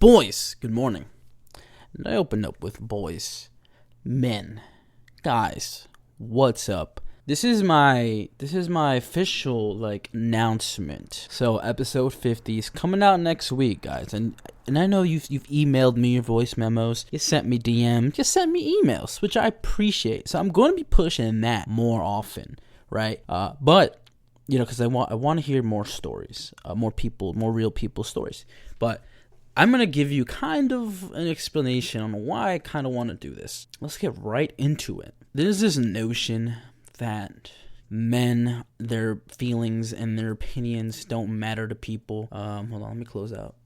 Boys, good morning. And I open up with boys, men, guys, what's up? This is my official announcement. So episode 50 is coming out next week, guys. And I know you've emailed me your voice memos, you sent me DMs, you sent me emails, which I appreciate. So I'm going to be pushing that more often, right? But because I want to hear more stories, more real people stories. But I'm going to give you kind of an explanation on why I kind of want to do this. Let's get right into it. There's this notion that men, their feelings and their opinions don't matter to people. Hold on, let me close out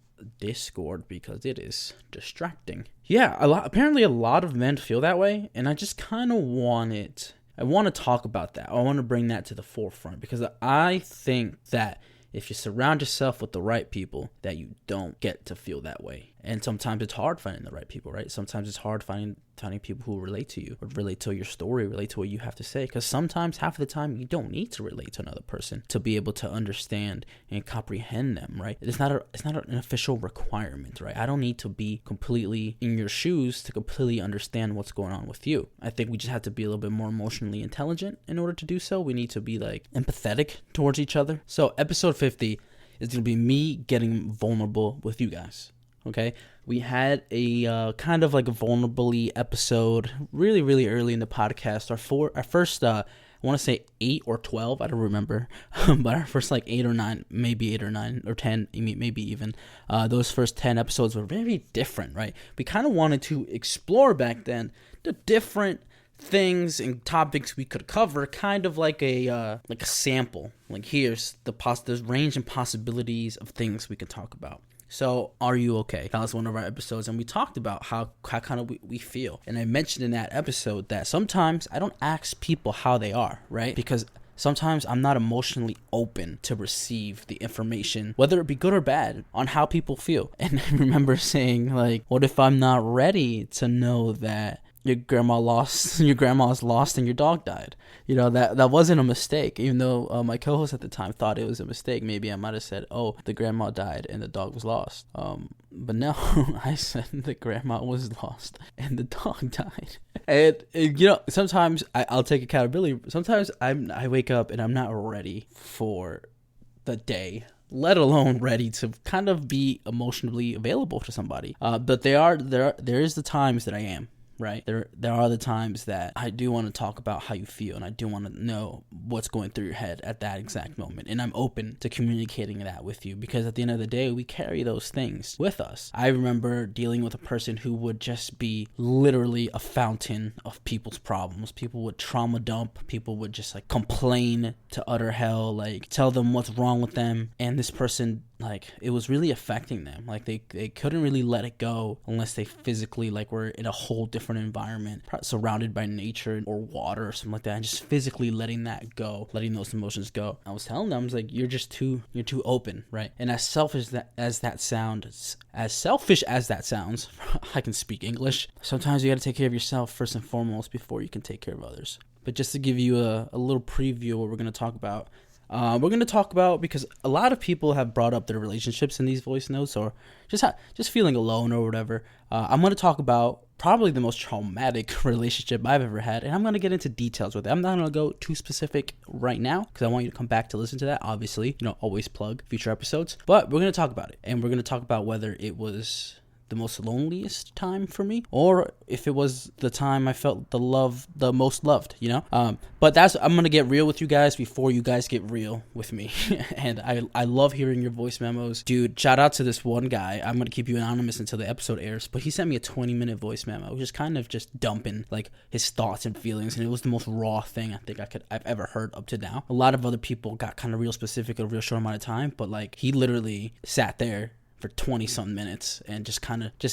Discord because it is distracting. Yeah, apparently a lot of men feel that way, and I just kind of want to talk about that. I want to bring that to the forefront because I think that if you surround yourself with the right people, that you don't get to feel that way. And sometimes it's hard finding the right people, right? Sometimes it's hard finding people who relate to you, or relate to your story, relate to what you have to say. Because sometimes, half of the time, you don't need to relate to another person to be able to understand and comprehend them, right? It's not an official requirement, right? I don't need to be completely in your shoes to completely understand what's going on with you. I think we just have to be a little bit more emotionally intelligent in order to do so. We need to be empathetic towards each other. So episode 50 is going to be me getting vulnerable with you guys. Okay, we had a kind of like a vulnerably episode really, really early in the podcast. Our first, I want to say 8 or 12, I don't remember, but our first 8 or 9, maybe 8 or 9 or 10, maybe even, those first 10 episodes were very different, right? We kind of wanted to explore back then the different things and topics we could cover, kind of like a sample. Here's the range and possibilities of things we can talk about. So, Are You Okay? That was one of our episodes, and we talked about how kind of we feel. And I mentioned in that episode that sometimes I don't ask people how they are, right? Because sometimes I'm not emotionally open to receive the information, whether it be good or bad, on how people feel. And I remember saying, what if I'm not ready to know that your grandma's lost and your dog died? That wasn't a mistake, even though my co-host at the time thought it was a mistake. Maybe I might have said, oh, the grandma died and the dog was lost. But no, I said the grandma was lost and the dog died. And sometimes I'll take accountability. Sometimes I wake up and I'm not ready for the day, let alone ready to kind of be emotionally available to somebody. But there is the times that I am. Right? There are the times that I do want to talk about how you feel, and I do want to know what's going through your head at that exact moment. And I'm open to communicating that with you because at the end of the day, we carry those things with us. I remember dealing with a person who would just be literally a fountain of people's problems. People would trauma dump. People would just complain to utter hell, tell them what's wrong with them. And this person, it was really affecting them. They couldn't really let it go unless they physically were in a whole different environment, surrounded by nature or water or something like that, and just physically letting that go, letting those emotions go. I was telling them, I was like, you're too open, right? And as selfish as that sounds, I can speak English. Sometimes you got to take care of yourself first and foremost before you can take care of others. But just to give you a little preview of what we're going to talk about. We're going to talk about, because a lot of people have brought up their relationships in these voice notes, or just feeling alone or whatever. I'm going to talk about probably the most traumatic relationship I've ever had, and I'm going to get into details with it. I'm not going to go too specific right now because I want you to come back to listen to that. Obviously, always plug future episodes, but we're going to talk about it, and we're going to talk about whether it was the most loneliest time for me, or if it was the time I felt the most loved, but I'm gonna get real with you guys before you guys get real with me. And I love hearing your voice memos, dude. Shout out to this one guy. I'm gonna keep you anonymous until the episode airs, but he sent me a 20-minute voice memo, just kind of just dumping his thoughts and feelings, and it was the most raw thing I think I've ever heard up to now. A lot of other people got kind of real specific in a real short amount of time, but he literally sat there for 20-some minutes and just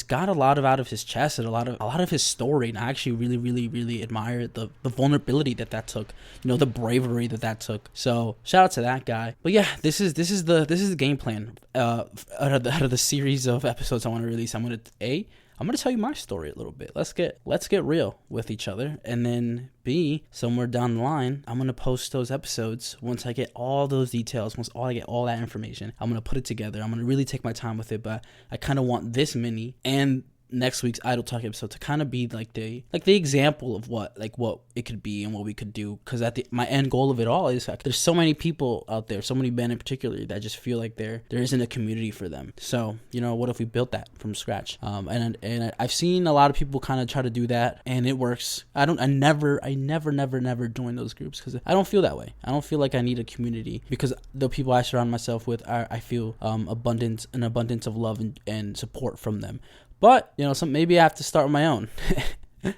got a lot out of his chest and a lot of his story. And I actually really, really, really admire the vulnerability that took, the bravery that took. So shout out to that guy. But yeah, this is the game plan. Out of the series of episodes I want to release, I I'm gonna tell you my story a little bit. Let's get real with each other, and then B, somewhere down the line, I'm gonna post those episodes once I get all those details. Once I get all that information, I'm gonna put it together. I'm gonna really take my time with it, but I kind of want this mini and next week's Idle Talk episode to kind of be like the example of what it could be and what we could do, because my end goal of it all is there's so many people out there, so many men in particular, that just feel like there isn't a community for them. So what if we built that from scratch? And I've seen a lot of people kind of try to do that, and it works. I never join those groups because I don't feel that way. I don't feel like I need a community, because the people I surround myself with I feel an abundance of love and support from them. But maybe I have to start my own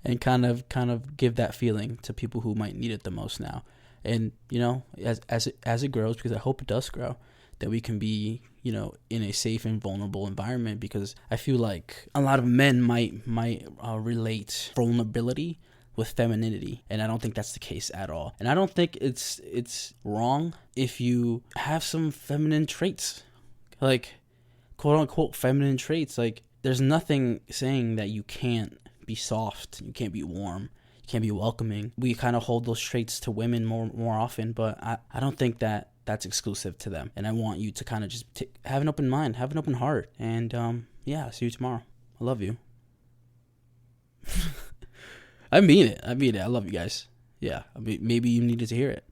and kind of give that feeling to people who might need it the most now. And as it grows, because I hope it does grow, that we can be in a safe and vulnerable environment, because I feel like a lot of men might relate vulnerability with femininity, and I don't think that's the case at all. And I don't think it's wrong if you have some feminine traits, like quote unquote feminine traits. Like, there's nothing saying that you can't be soft, you can't be warm, you can't be welcoming. We kind of hold those traits to women more often, but I don't think that that's exclusive to them. And I want you to kind of just have an open mind, have an open heart. And yeah, see you tomorrow. I love you. I mean it. I love you guys. Yeah, maybe you needed to hear it.